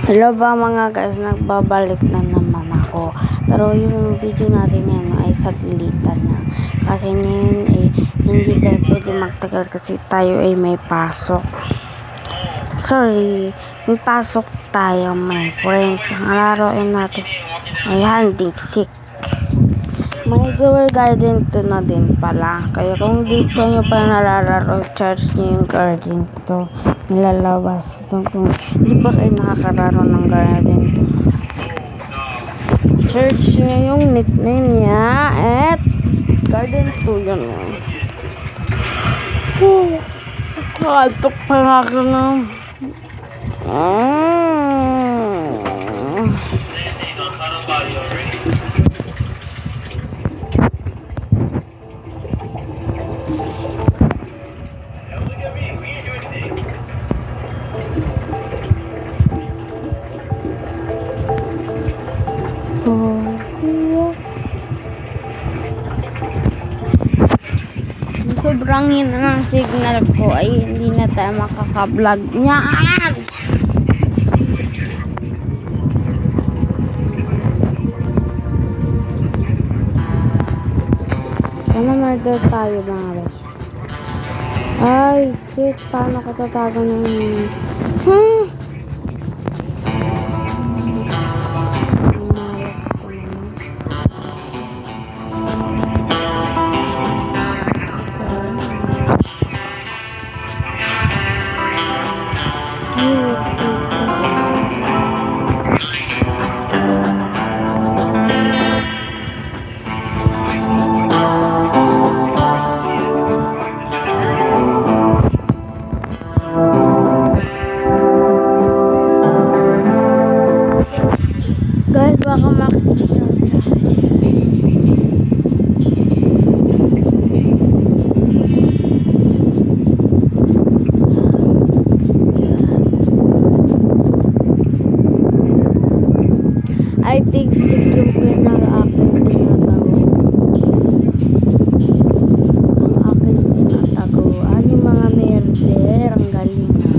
Hello ba mga guys, nagbabalik na naman ako. Pero yung video natin yan ay saglitan na. Kasi ngayon ay hindi tayo pwede magtagal kasi tayo ay may pasok. Sorry, may pasok tayo my friends. Ang laruin natin ay hunting sick. May Grower Garden 2 na din pala. Kaya kung di pa nyo pa nalalaro, charge nyo yung garden to. Nilalabas ito. Kung di pa kayo nakakararo ng garden to, search nyo yung nickname niya at garden 2 yun. Nakatok pa nga ako na. Sobrang hina ng signal ko ay hindi na tayo makaka-vlog niyan. Ano murder tayo mga bes? Ay, shit, paano ko tatago ng guys, baka makikita. I think sick yung pinaka-akin tinatago. Ang akin tinatagoan yung mga merder. Ang galing na.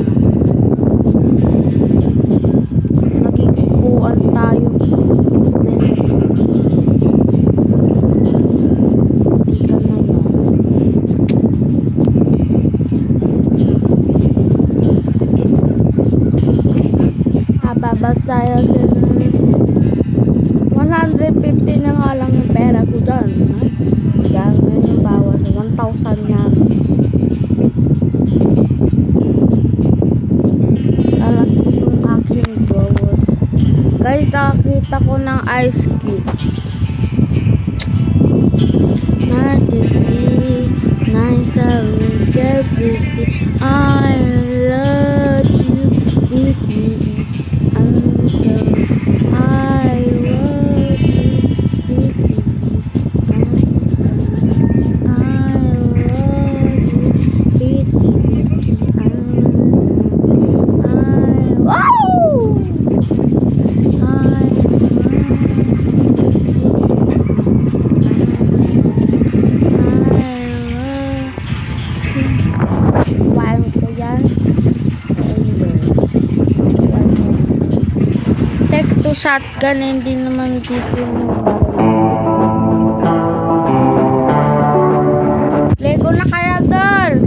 Naging tayo. Babas tayo 150 na nga lang yung pera ko dyan. Ganyan yung bawas 1,000 yan. Lalaki yung aking bawas. Guys, nakakita ko ng ice cube. Not to see, nice with everything. I love you, with you. Shotgun, hindi naman dito Lego na kaya doon.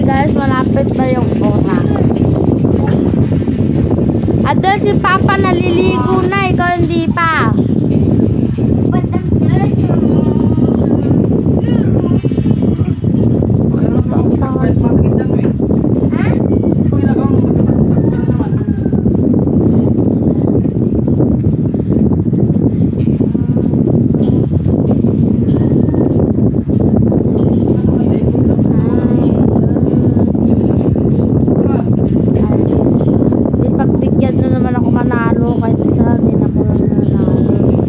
Guys, malapit pa yung oras. At doon si Papa naliligo na, ikaw hindi pa. Pagbigyan na naman ako manalo kahit isa din ako nanalo.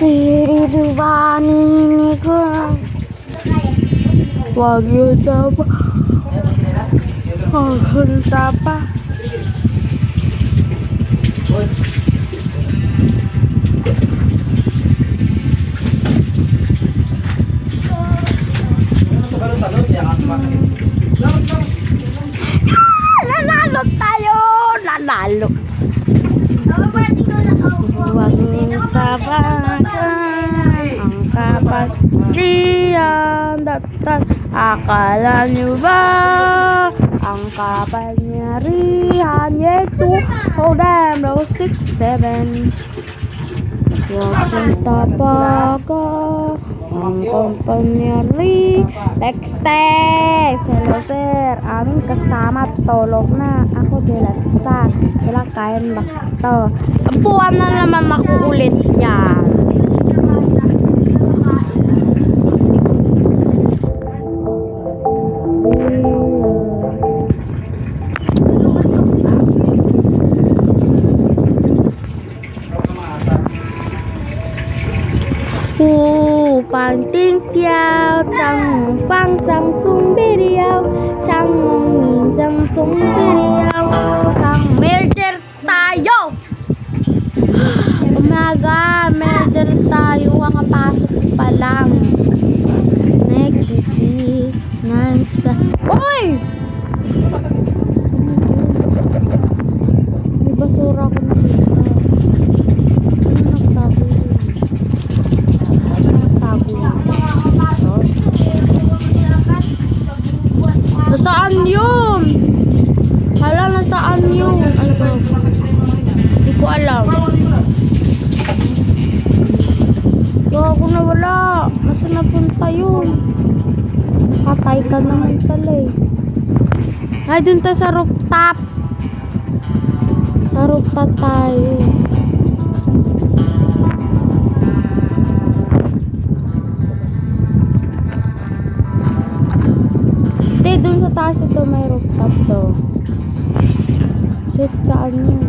Tiridubanin ko. Wag yun tapa. Wag yun tapa. Nanalo tayo! Nanalo! Huwag niyong tabakan ang kapatian dapat. Akala niyo ba ang kapangyarihan? Yesu, hold them, no 6-7. Huwag niyong tabakan ang kapangyarihan. Text! Hello sir, aming kasama tulog na. Ako dilasta. Sila kain ba to? Ampuan na naman ako ulit yan. Phang tiếng keo trăng phang trăng sung bê điêu trăng nhìn trăng sung bê điêu trăng murder tayo. Umaga, murder tayo. Kakapasok pa lang. Next non-stop. Uy! May basura ko na dito. Ano nagtago yun? Nasaan yun? Hala, nasaan yun? Ano ba? Hindi ko alam. Gago na wala. Nasaan napunta yun? Patay ka naman pala eh. Ay, dun tayo sa rooftop. Sa rooftop tayo. Doon sa taas ito may rooftop to. Shit, saan yun?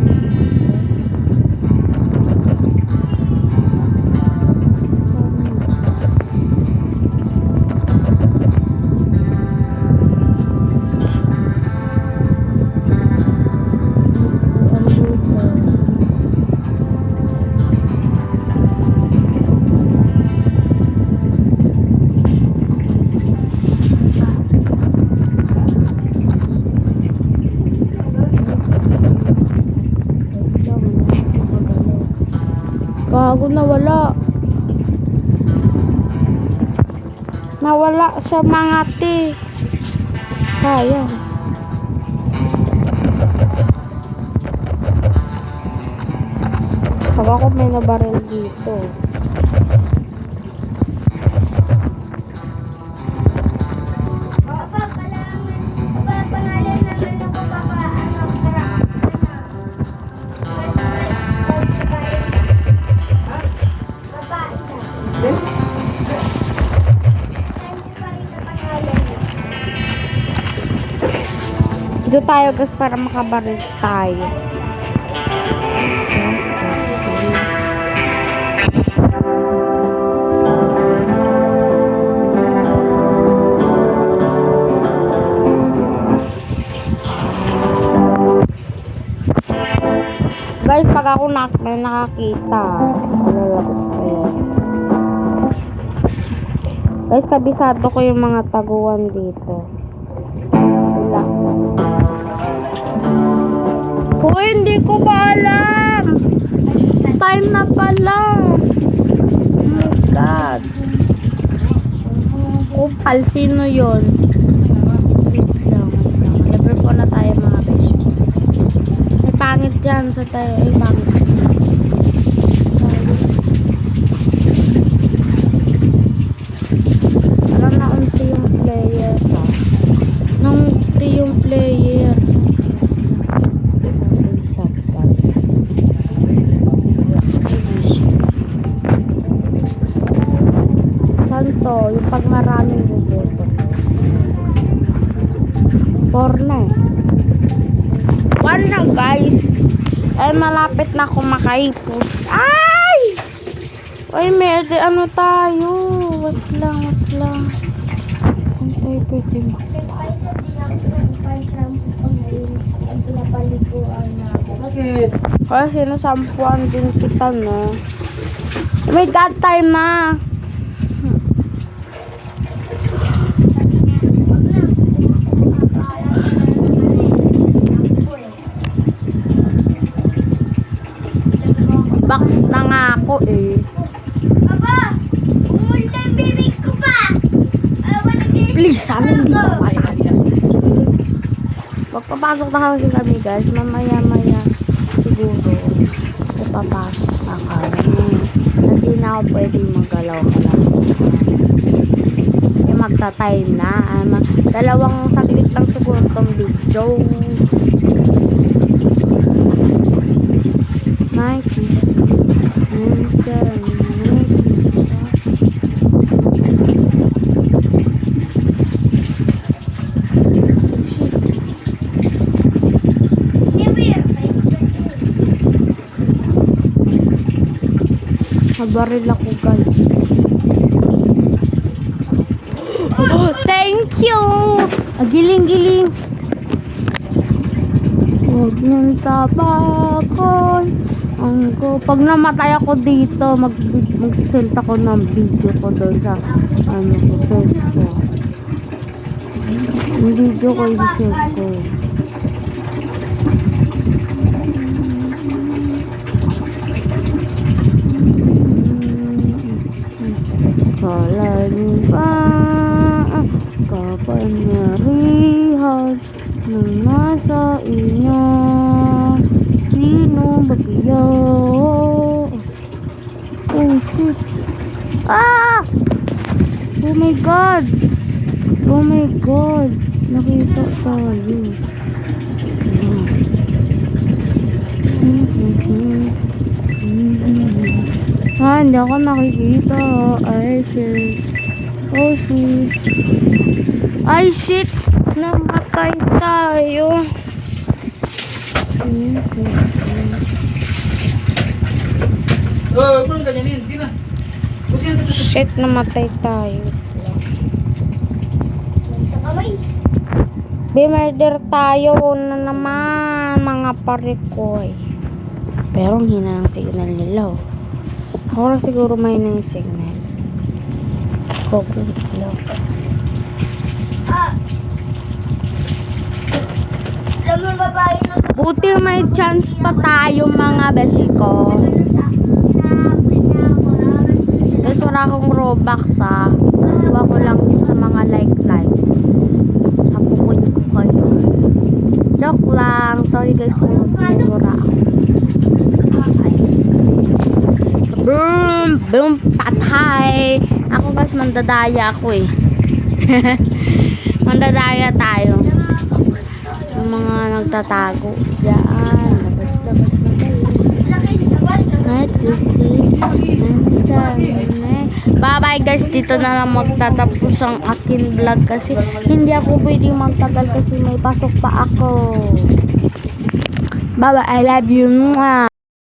Gago nawala. Nawala siya mga te. Kaya. Saka ko may nabaril dito. Dito tayo guys para makabaril tayo. Guys, pag ako may nakakita, lalabas kayo. Guys, kabisado ko yung mga taguan dito. Wala. Uy, hindi ko ba alam? Time na pala. Oh my God. Upal, sino yun? Wait lang. Never po na tayo mga besh. May pangit dyan sa tayo. Ay, pangit. Parang naunti yung player ha. Naunti yung player. Santo, yung pag maraming buboto. 4 na eh. 1 na guys. Ay, malapit na ako makaipos. Ay! Uy, may pwede ano tayo. Wait lang. Saan tayo pwede Bakit? kasi nasampuan din kita, no? Oh my God, time na. Box na nga ako eh. Aba, pumunta yung bibig ko pa. Please, sana hindi pa Ay, hadiah. magpapasok na kasi kami guys. Mamaya siguro papasok na kami. Hindi na ako pwede magalaw ka lang. Eh, magta-time na. Dalawang saglit lang siguro itong video. Mikey. Mabaril ako guys. Oh, thank you! Giling. Huwag niyong tapakan. Pag namatay ako dito, mag-send ako ng video ko doon sa Facebook. Yung video ko yung share ko. Kalahin pa kapangyarihan ng nasa inyo. Sino ba kaya? Oh shit. Ah! Oh my god! Nakita tayo. Hindi ako nakikita. Ay shit! Namatay tayo. Oh, parang ganyanin. Hindi na. Busin na ito. Shit, namatay tayo. Sa kamay. Bimurder tayo na naman, mga parikoy. Pero ang hina ng signal nila. Ako lang siguro may ng signal. Focus lang. Alam mo babae na Buti may chance pa tayo mga besi ko. Guys, wala akong Robux ha. Iwa ko lang sa mga like. Sa pukod ko kayo. Joke lang. Sorry guys kung nagmura ako. Boom, patay. Ako guys, mandadaya ako eh. Mandadaya tayo. Yung mga nagtatago. Diyan. Labas na tayo. Bye guys, dito na lang magtatapos ang akin vlog kasi hindi ako pwede magtagal kasi may pasok pa ako. Bye, I love you. Mwah.